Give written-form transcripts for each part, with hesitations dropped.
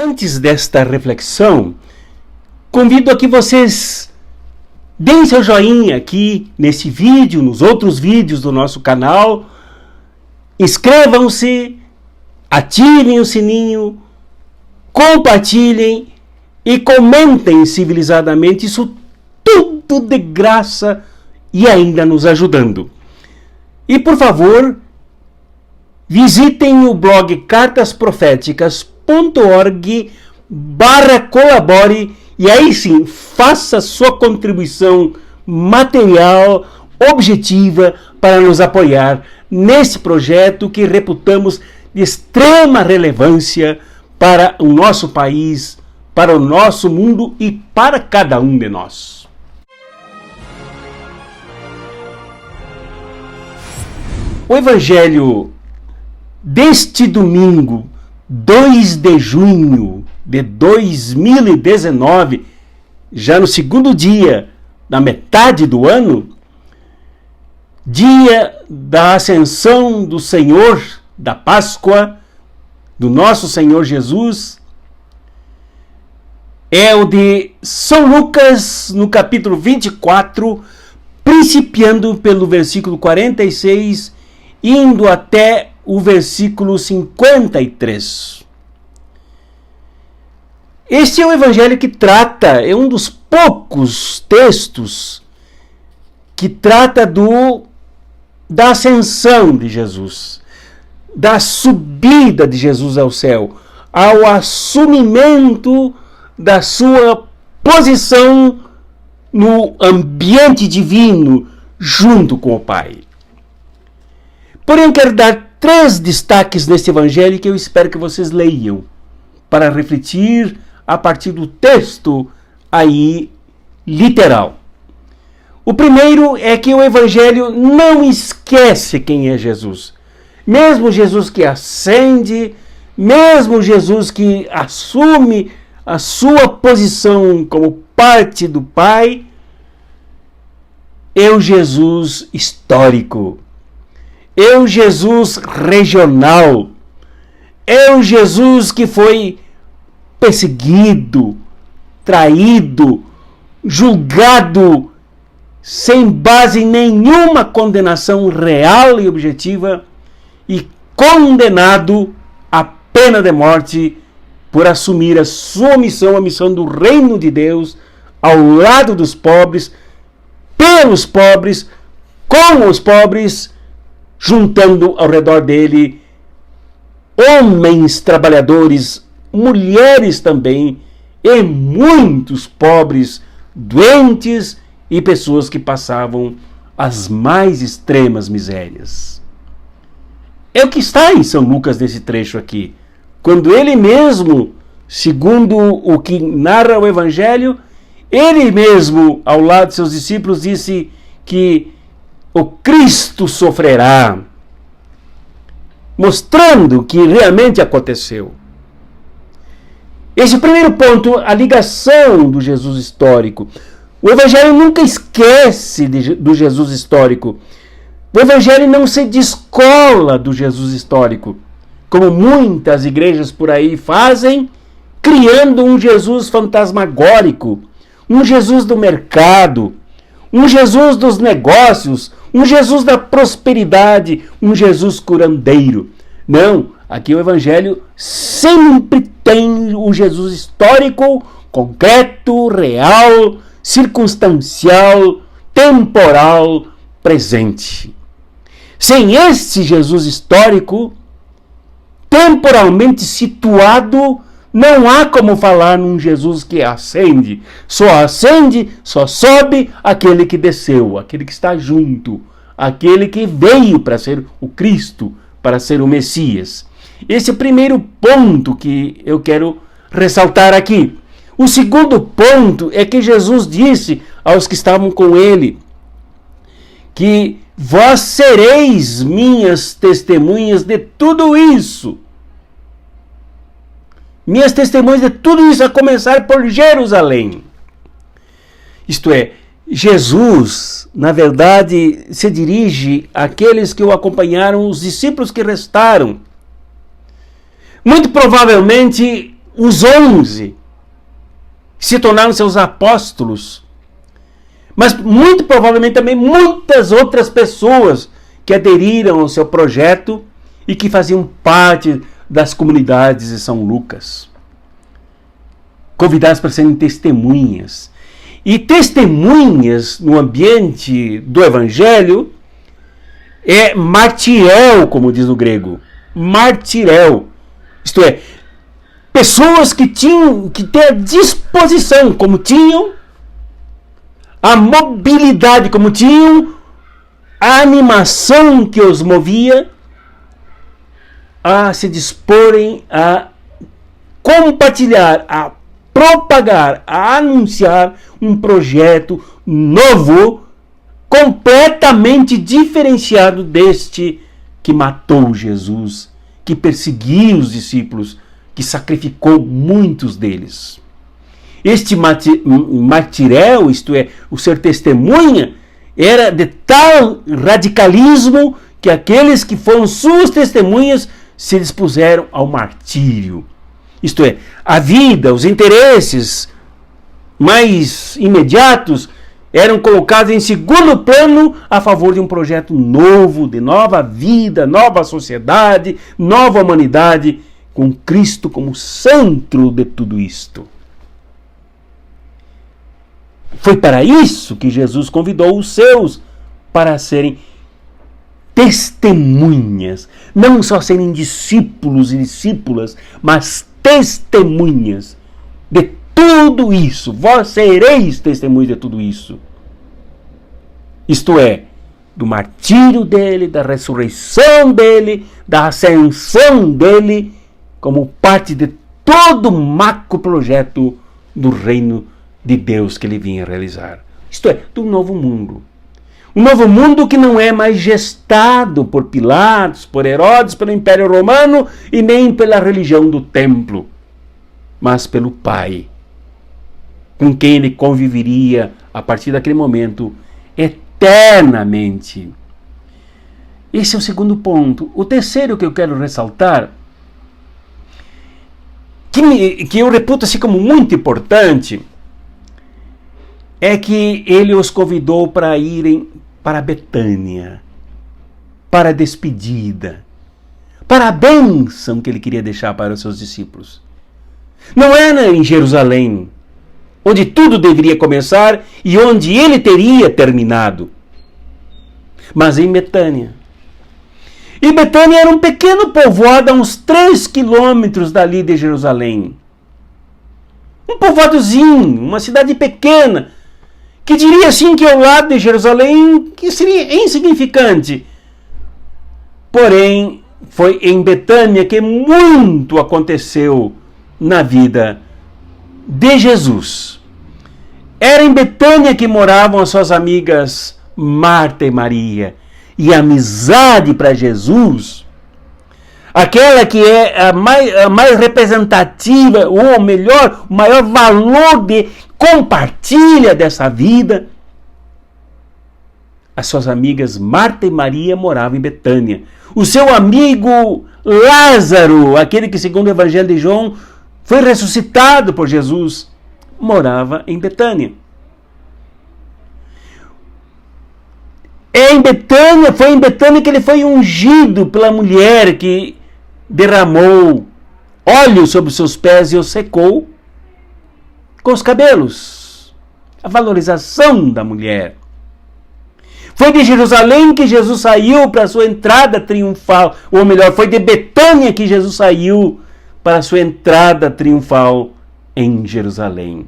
Antes desta reflexão, convido a que vocês deem seu joinha aqui nesse vídeo, nos outros vídeos do nosso canal. Inscrevam-se, ativem o sininho, compartilhem e comentem civilizadamente. Isso tudo de graça e ainda nos ajudando. E por favor, visitem o blog cartasproféticas.org/colabore e aí sim, faça sua contribuição material, objetiva, para nos apoiar nesse projeto que reputamos de extrema relevância para o nosso país, para o nosso mundo e para cada um de nós. O Evangelho deste domingo, 2 de junho de 2019, já no segundo dia da metade do ano, dia da ascensão do Senhor, da Páscoa, do nosso Senhor Jesus, é o de São Lucas, no capítulo 24, principiando pelo versículo 46, indo até o versículo 53. Este é o evangelho que trata, é um dos poucos textos que trata da ascensão de Jesus, da subida de Jesus ao céu, ao assumimento da sua posição no ambiente divino junto com o Pai. Porém, eu quero dar 3 destaques neste evangelho que eu espero que vocês leiam para refletir a partir do texto aí literal. O primeiro é que o evangelho não esquece quem é Jesus. Mesmo Jesus que ascende, mesmo Jesus que assume a sua posição como parte do Pai, é o Jesus histórico. É o Jesus regional, é o Jesus que foi perseguido, traído, julgado, sem base em nenhuma condenação real e objetiva, e condenado à pena de morte por assumir a sua missão, a missão do reino de Deus, ao lado dos pobres, pelos pobres, com os pobres, juntando ao redor dele homens trabalhadores, mulheres também, e muitos pobres, doentes e pessoas que passavam as mais extremas misérias. É o que está em São Lucas nesse trecho aqui, quando ele mesmo, segundo o que narra o Evangelho, ele mesmo, ao lado de seus discípulos, disse que o Cristo sofrerá, mostrando que realmente aconteceu. Esse é o primeiro ponto, a ligação do Jesus histórico. O Evangelho nunca esquece do Jesus histórico. O Evangelho não se descola do Jesus histórico, como muitas igrejas por aí fazem, criando um Jesus fantasmagórico, um Jesus do mercado, um Jesus dos negócios, um Jesus da prosperidade, um Jesus curandeiro. Não, aqui o Evangelho sempre tem um Jesus histórico, concreto, real, circunstancial, temporal, presente. Sem este Jesus histórico, temporalmente situado, não há como falar num Jesus que ascende. Só sobe aquele que desceu, aquele que está junto, aquele que veio para ser o Cristo, para ser o Messias. Esse é o primeiro ponto que eu quero ressaltar aqui. O segundo ponto é que Jesus disse aos que estavam com ele que vós sereis minhas testemunhas de tudo isso. Minhas testemunhas de tudo isso, a começar por Jerusalém. Isto é, Jesus, na verdade, se dirige àqueles que o acompanharam, os discípulos que restaram. Muito provavelmente, os 11 se tornaram seus apóstolos, mas muito provavelmente também muitas outras pessoas que aderiram ao seu projeto e que faziam parte das comunidades de São Lucas, convidadas para serem testemunhas. E testemunhas no ambiente do Evangelho é martirel, como diz no grego. Martirel. Isto é, pessoas que tinham que ter a disposição, como tinham, a mobilidade, como tinham, a animação que os movia a se disporem a compartilhar, a propagar, a anunciar um projeto novo, completamente diferenciado deste que matou Jesus, que perseguiu os discípulos, que sacrificou muitos deles. Este martirel, isto é, o ser testemunha, era de tal radicalismo que aqueles que foram suas testemunhas se dispuseram ao martírio. Isto é, a vida, os interesses mais imediatos eram colocados em segundo plano a favor de um projeto novo, de nova vida, nova sociedade, nova humanidade, com Cristo como centro de tudo isto. Foi para isso que Jesus convidou os seus para serem testemunhas, não só serem discípulos e discípulas, mas testemunhas de tudo isso. Vós sereis testemunhas de tudo isso. Isto é, do martírio dele, da ressurreição dele, da ascensão dele, como parte de todo o macro projeto do reino de Deus que ele vinha realizar. Isto é, do novo mundo. Um novo mundo que não é mais gestado por Pilatos, por Herodes, pelo Império Romano e nem pela religião do templo, mas pelo Pai, com quem ele conviveria a partir daquele momento eternamente. Esse é o segundo ponto. O terceiro que eu quero ressaltar, que eu reputo assim como muito importante, é que ele os convidou para irem para Betânia, para a despedida, para a bênção que ele queria deixar para os seus discípulos. Não era em Jerusalém, onde tudo deveria começar e onde ele teria terminado, mas em Betânia. E Betânia era um pequeno povoado a uns 3 quilômetros dali de Jerusalém. Um povoadozinho, uma cidade pequena, que diria assim que ao lado de Jerusalém que seria insignificante. Porém, foi em Betânia que muito aconteceu na vida de Jesus. Era em Betânia que moravam as suas amigas Marta e Maria. E a amizade para Jesus, aquela que é a mais representativa, ou melhor, o maior valor de compartilha dessa vida, as suas amigas Marta e Maria moravam em Betânia. O seu amigo Lázaro, aquele que segundo o Evangelho de João foi ressuscitado por Jesus, morava em Betânia. Foi em Betânia que ele foi ungido pela mulher que derramou óleo sobre os seus pés e os secou com os cabelos. A valorização da mulher. Foi de Jerusalém que Jesus saiu para a sua entrada triunfal, ou melhor, foi de Betânia que Jesus saiu para a sua entrada triunfal em Jerusalém.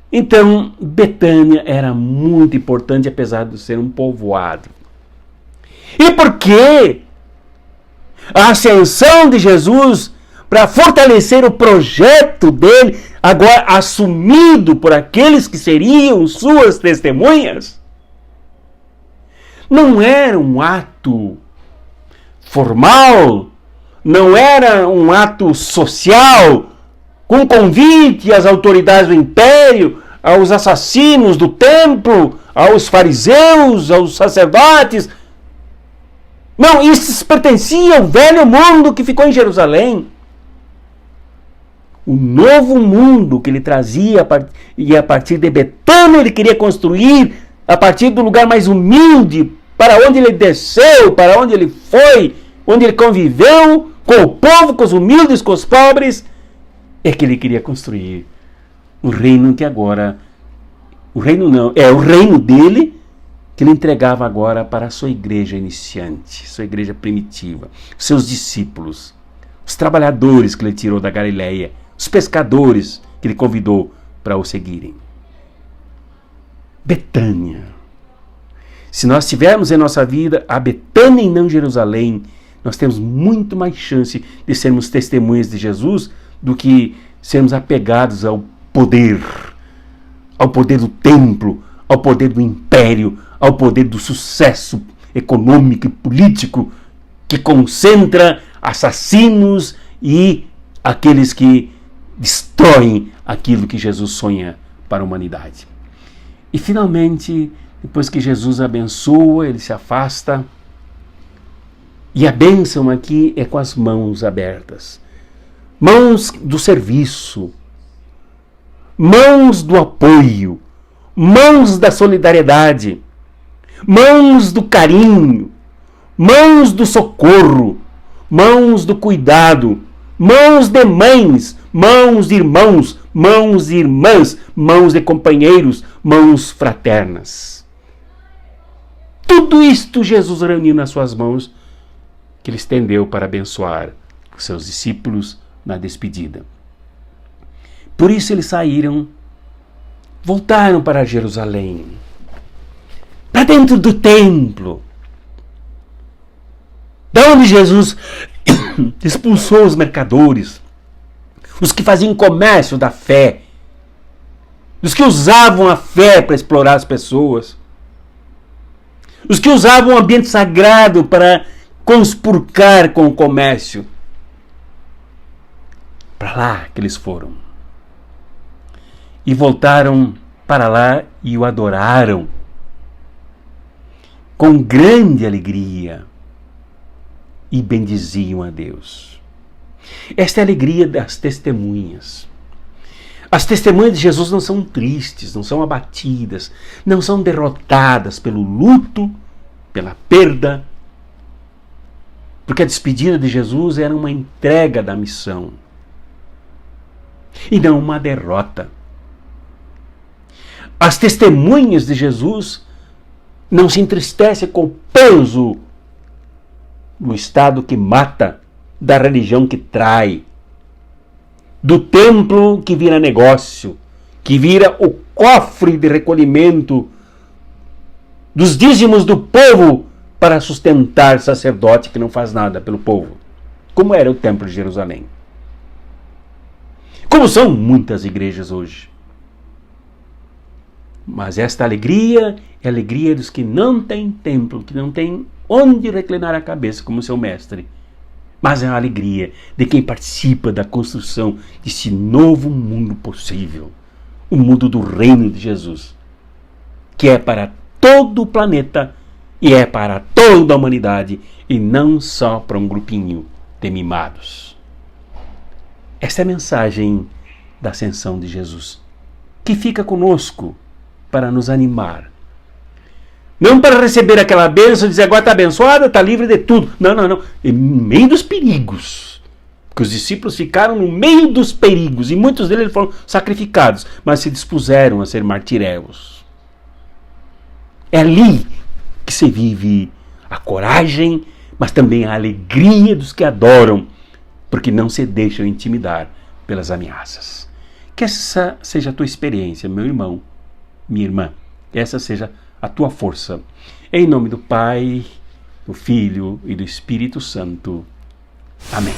Então, Betânia era muito importante, apesar de ser um povoado. E por quê? A ascensão de Jesus, para fortalecer o projeto dele, agora assumido por aqueles que seriam suas testemunhas, não era um ato formal, não era um ato social, com convite às autoridades do império, aos assassinos do templo, aos fariseus, aos sacerdotes. Não, isso pertencia ao velho mundo que ficou em Jerusalém. o novo mundo que ele trazia, e a partir de Betânia ele queria construir, a partir do lugar mais humilde, para onde ele desceu, para onde ele foi, onde ele conviveu com o povo, com os humildes, com os pobres, é que ele queria construir o reino que agora, o reino dele, que ele entregava agora para a sua igreja iniciante, sua igreja primitiva, seus discípulos, os trabalhadores que ele tirou da Galileia, os pescadores que ele convidou para o seguirem. Betânia. Se nós tivermos em nossa vida a Betânia e não Jerusalém, nós temos muito mais chance de sermos testemunhas de Jesus do que sermos apegados ao poder do templo, ao poder do império, ao poder do sucesso econômico e político que concentra assassinos e aqueles que destroem aquilo que Jesus sonha para a humanidade. E finalmente, depois que Jesus abençoa, ele se afasta. E a bênção aqui é com as mãos abertas. Mãos do serviço, mãos do apoio, mãos da solidariedade, mãos do carinho, mãos do socorro, mãos do cuidado, mãos de mães, mãos de irmãos, mãos de irmãs, mãos de companheiros, mãos fraternas. Tudo isto Jesus reuniu nas suas mãos, que ele estendeu para abençoar os seus discípulos na despedida. Por isso eles saíram, voltaram para Jerusalém, para dentro do templo, da onde Jesus expulsou os mercadores, os que faziam comércio da fé, os que usavam a fé para explorar as pessoas, os que usavam o ambiente sagrado para conspurcar com o comércio. Para lá que eles foram. E voltaram para lá e o adoraram com grande alegria e bendiziam a Deus. Esta é a alegria das testemunhas. As testemunhas de Jesus não são tristes, não são abatidas, não são derrotadas pelo luto, pela perda, porque a despedida de Jesus era uma entrega da missão e não uma derrota. As testemunhas de Jesus não se entristecem com o peso do Estado que mata, da religião que trai, do templo que vira negócio, que vira o cofre de recolhimento dos dízimos do povo para sustentar sacerdote que não faz nada pelo povo, como era o templo de Jerusalém. Como são muitas igrejas hoje. Mas esta alegria é a alegria dos que não têm templo, que não têm onde reclinar a cabeça como seu mestre. Mas é a alegria de quem participa da construção desse novo mundo possível. O mundo do reino de Jesus. Que é para todo o planeta e é para toda a humanidade e não só para um grupinho de mimados. Esta é a mensagem da ascensão de Jesus, que fica conosco para nos animar. Não para receber aquela bênção e dizer agora está abençoada, está livre de tudo. Não. Em meio dos perigos. Porque os discípulos ficaram no meio dos perigos e muitos deles foram sacrificados, mas se dispuseram a ser martiréus. É ali que se vive a coragem, mas também a alegria dos que adoram, porque não se deixam intimidar pelas ameaças. Que essa seja a tua experiência, meu irmão, minha irmã. Que essa seja a tua força. Em nome do Pai, do Filho e do Espírito Santo. Amém.